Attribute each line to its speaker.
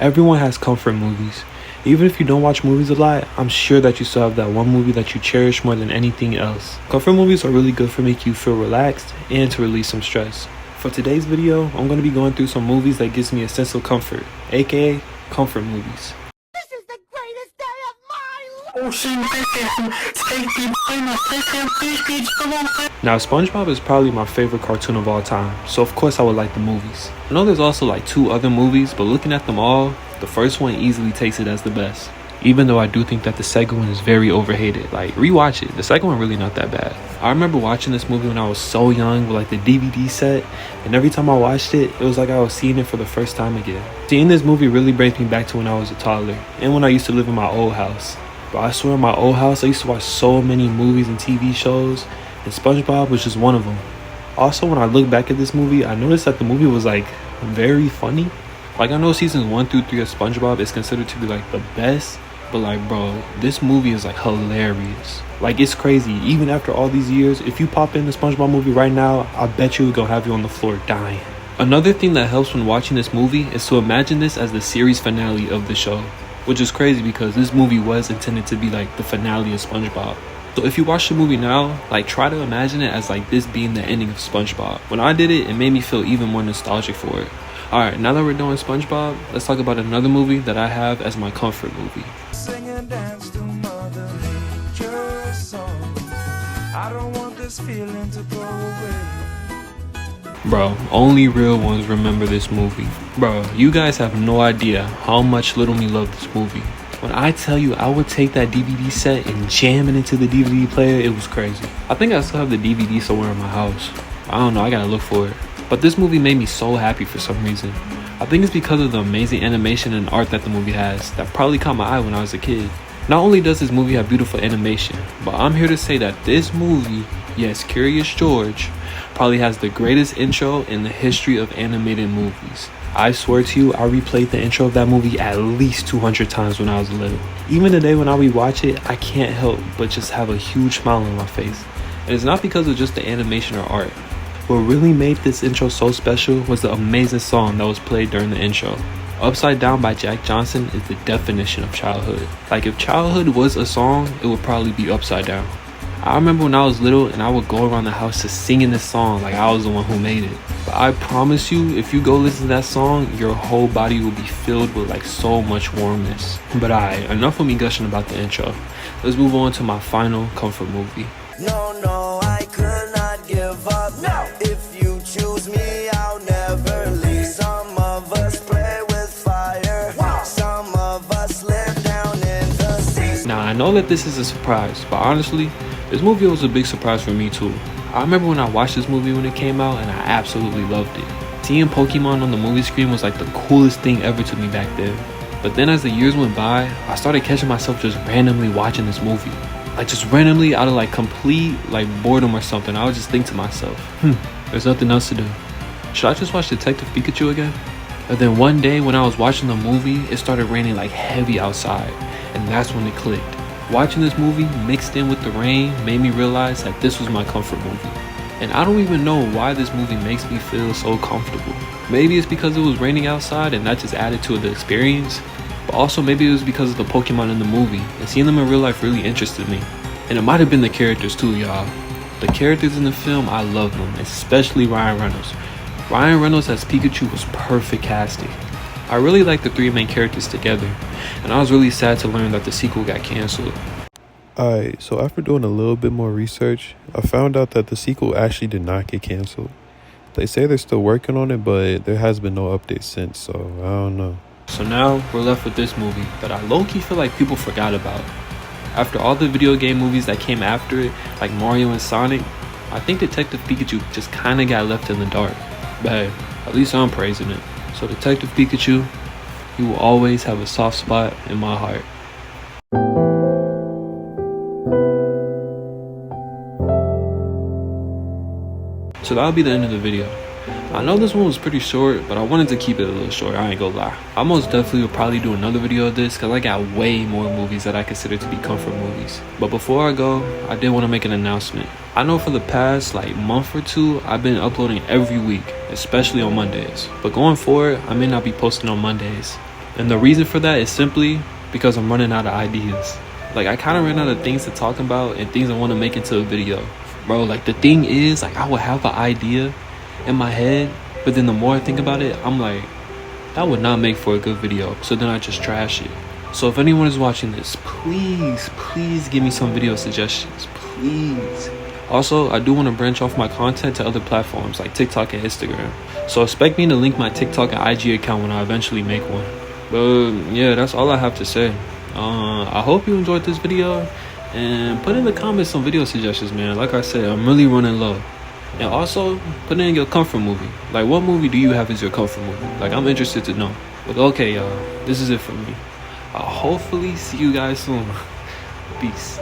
Speaker 1: Everyone has comfort movies. Even if you don't watch movies a lot, I'm sure that you still have that one movie that you cherish more than anything else. Comfort movies are really good for making you feel relaxed and to release some stress. For today's video, I'm going to be going through some movies that gives me a sense of comfort, aka comfort movies.
Speaker 2: This is the greatest day of my life!
Speaker 1: Now, SpongeBob is probably my favorite cartoon of all time, so of course I would like the movies. I know there's also like 2 other movies, but looking at them all, the first one easily takes it as the best. Even though I do think that the second one is very overhated. Like, rewatch it. The second one really not that bad. I remember watching this movie when I was so young with like the DVD set, and every time I watched it, it was like I was seeing it for the first time again. Seeing this movie really brings me back to when I was a toddler, and when I used to live in my old house. But I swear in my old house, I used to watch so many movies and TV shows, and SpongeBob was just one of them. Also, when I look back at this movie, I noticed that the movie was like very funny. Like, I know seasons 1 through 3 of SpongeBob is considered to be like the best, but like, bro, this movie is like hilarious. Like, it's crazy. Even after all these years, if you pop in the SpongeBob movie right now, I bet you it's gonna have you on the floor dying. Another thing that helps when watching this movie is to imagine this as the series finale of the show, which is crazy because this movie was intended to be like the finale of SpongeBob. So if you watch the movie now, like, try to imagine it as like this being the ending of SpongeBob. When I did it, it made me feel even more nostalgic for it. Alright, now that we're doing SpongeBob, let's talk about another movie that I have as my comfort movie.
Speaker 3: Sing and dance to Mother Nature's song. I don't want this feeling to go away.
Speaker 1: Bro, only real ones remember this movie. Bro, you guys have no idea how much Little Me loved this movie. When I tell you I would take that DVD set and jam it into the DVD player, it was crazy. I think I still have the DVD somewhere in my house. I don't know, I gotta look for it. But this movie made me so happy for some reason. I think it's because of the amazing animation and art that the movie has that probably caught my eye when I was a kid. Not only does this movie have beautiful animation, but I'm here to say that this movie, yes, Curious George, probably has the greatest intro in the history of animated movies. I swear to you, I replayed the intro of that movie at least 200 times when I was little. Even today when I rewatch it, I can't help but just have a huge smile on my face. And it's not because of just the animation or art. What really made this intro so special was the amazing song that was played during the intro. Upside Down by Jack Johnson is the definition of childhood. Like, if childhood was a song, it would probably be Upside Down. I remember when I was little and I would go around the house just singing this song like I was the one who made it. But I promise you, if you go listen to that song, your whole body will be filled with like so much warmness. But alright, enough of me gushing about the intro. Let's move on to my final comfort movie.
Speaker 3: No, I could not give up. No. If you choose me, I'll never leave. Some of us play with fire. Wow. Some of us live down in the sea.
Speaker 1: Now, I know that this is a surprise, but honestly, this movie was a big surprise for me too. I remember when I watched this movie when it came out, and I absolutely loved it. Seeing Pokemon on the movie screen was like the coolest thing ever to me back then. But then as the years went by, I started catching myself just randomly watching this movie. Like, just randomly out of like complete like boredom or something, I would just think to myself, there's nothing else to do. Should I just watch Detective Pikachu again? And then one day when I was watching the movie, it started raining like heavy outside, and that's when it clicked. Watching this movie mixed in with the rain made me realize that this was my comfort movie. And I don't even know why this movie makes me feel so comfortable. Maybe it's because it was raining outside and that just added to the experience. But also maybe it was because of the Pokemon in the movie, and seeing them in real life really interested me. And it might have been the characters too, y'all. The characters in the film, I love them, especially Ryan Reynolds. Ryan Reynolds as Pikachu was perfect casting. I really liked the 3 main characters together, and I was really sad to learn that the sequel got canceled.
Speaker 4: Alright, so after doing a little bit more research, I found out that the sequel actually did not get canceled. They say they're still working on it, but there has been no update since, so I don't know.
Speaker 1: So now we're left with this movie that I low-key feel like people forgot about. After all the video game movies that came after it, like Mario and Sonic, I think Detective Pikachu just kinda got left in the dark. But hey, at least I'm praising it. So Detective Pikachu, you will always have a soft spot in my heart. So that'll be the end of the video. I know this one was pretty short, but I wanted to keep it a little short, I ain't gonna lie. I most definitely will probably do another video of this because I got way more movies that I consider to be comfort movies. But before I go, I did want to make an announcement. I know for the past like month or 2, I've been uploading every week, especially on Mondays. But going forward, I may not be posting on Mondays. And the reason for that is simply because I'm running out of ideas. Like, I kind of ran out of things to talk about and things I want to make into a video. Bro, like, the thing is, like, I would have an idea in my head, but then the more I think about it, I'm like, that would not make for a good video. So then I just trash it. So if anyone is watching this, please give me some video suggestions, please. Also, I do want to branch off my content to other platforms like TikTok and Instagram. So expect me to link my TikTok and IG account when I eventually make one. But yeah, that's all I have to say. I hope you enjoyed this video, and put in the comments some video suggestions, man. Like I said, I'm really running low. And also, put in your comfort movie. Like, what movie do you have as your comfort movie? Like, I'm interested to know. But okay, y'all, this is it for me. I'll hopefully see you guys soon. Peace.